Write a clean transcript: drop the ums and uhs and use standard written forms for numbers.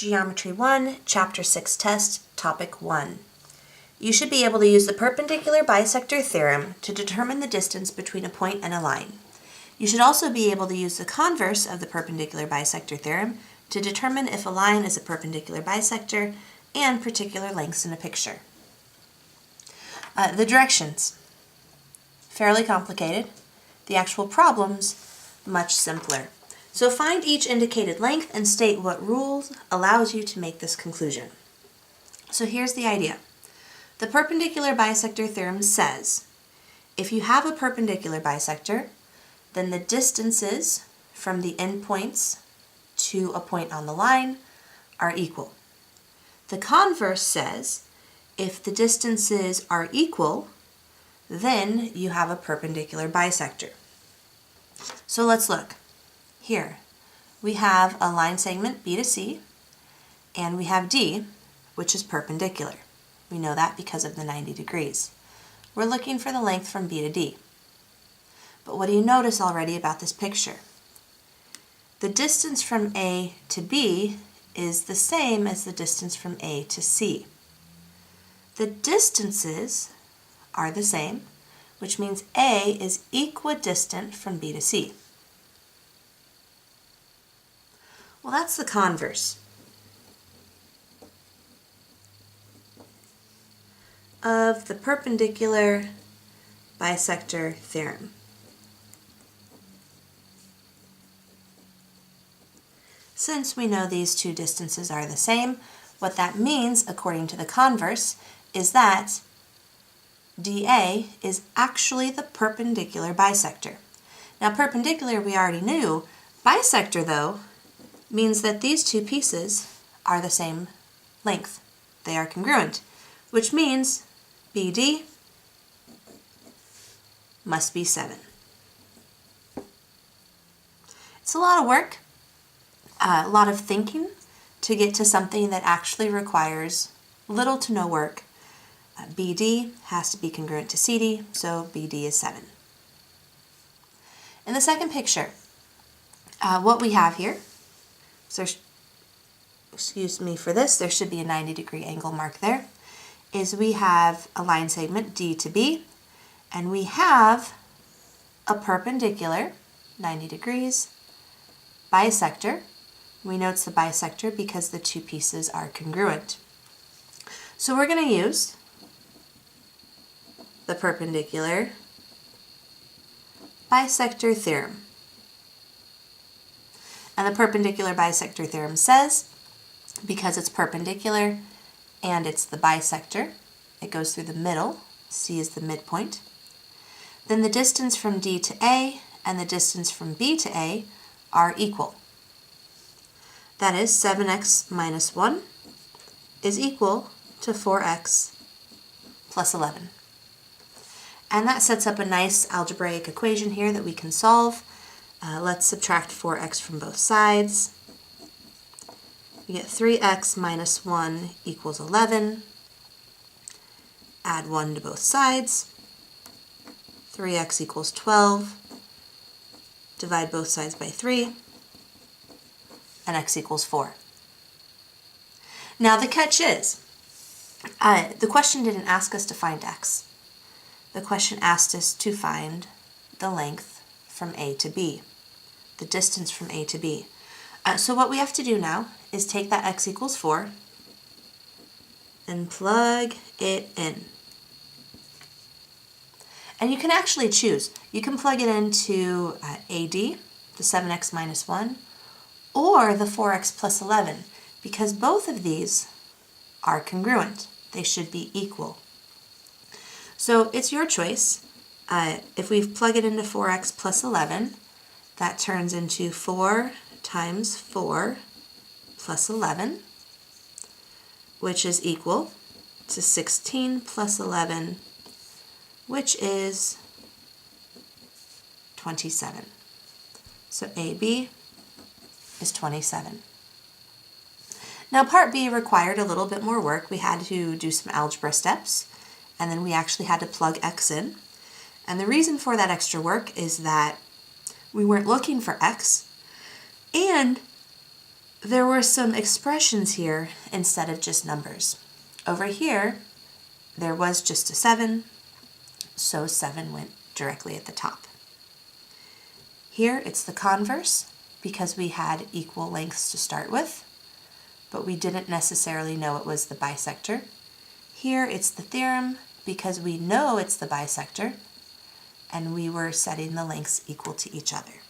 Geometry 1, Chapter 6 Test, Topic 1. You should be able to use the perpendicular bisector theorem to determine the distance between a point and a line. You should also be able to use the converse of the perpendicular bisector theorem to determine if a line is a perpendicular bisector and particular lengths in a picture. The directions, fairly complicated. The actual problems, much simpler. So find each indicated length and state what rules allows you to make this conclusion. So here's the idea. The perpendicular bisector theorem says, if you have a perpendicular bisector, then the distances from the endpoints to a point on the line are equal. The converse says, if the distances are equal, then you have a perpendicular bisector. So let's look. Here, we have a line segment B to C, and we have D, which is perpendicular. We know that because of the 90 degrees. We're looking for the length from B to D. But what do you notice already about this picture? The distance from A to B is the same as the distance from A to C. The distances are the same, which means A is equidistant from B to C. Well, that's the converse of the perpendicular bisector theorem. Since we know these two distances are the same, what that means, according to the converse, is that DA is actually the perpendicular bisector. Now, perpendicular we already knew. Bisector, though, means that these two pieces are the same length. They are congruent, which means BD must be 7. It's a lot of work, a lot of thinking to get to something that actually requires little to no work. BD has to be congruent to CD, so BD is 7. In the second picture, what we have here, so excuse me for this, there should be a 90-degree angle mark there, is we have a line segment D to B, and we have a perpendicular, 90 degrees, bisector. We know it's the bisector because the two pieces are congruent. So we're going to use the perpendicular bisector theorem. And the perpendicular bisector theorem says, because it's perpendicular and it's the bisector, it goes through the middle, C is the midpoint, then the distance from D to A and the distance from B to A are equal. That is 7x minus 1 is equal to 4x plus 11. And that sets up a nice algebraic equation here that we can solve. Let's subtract 4x from both sides. We get 3x minus 1 equals 11. Add 1 to both sides. 3x equals 12. Divide both sides by 3. And x equals 4. Now the catch is, the question didn't ask us to find x. The question asked us to find the length from A to B, the distance from A to B. So what we have to do now is take that x equals 4 and plug it in. And you can actually choose. You can plug it into AD, the 7x minus 1, or the 4x plus 11, because both of these are congruent. They should be equal. So it's your choice. If we plug it into 4x plus 11, that turns into 4 times 4 plus 11, which is equal to 16 plus 11, which is 27. So AB is 27. Now part B required a little bit more work. We had to do some algebra steps, and then we actually had to plug x in. And the reason for that extra work is that we weren't looking for x, and there were some expressions here instead of just numbers. Over here, there was just a 7, so 7 went directly at the top. Here it's the converse because we had equal lengths to start with, but we didn't necessarily know it was the bisector. Here it's the theorem because we know it's the bisector, and we were setting the lengths equal to each other.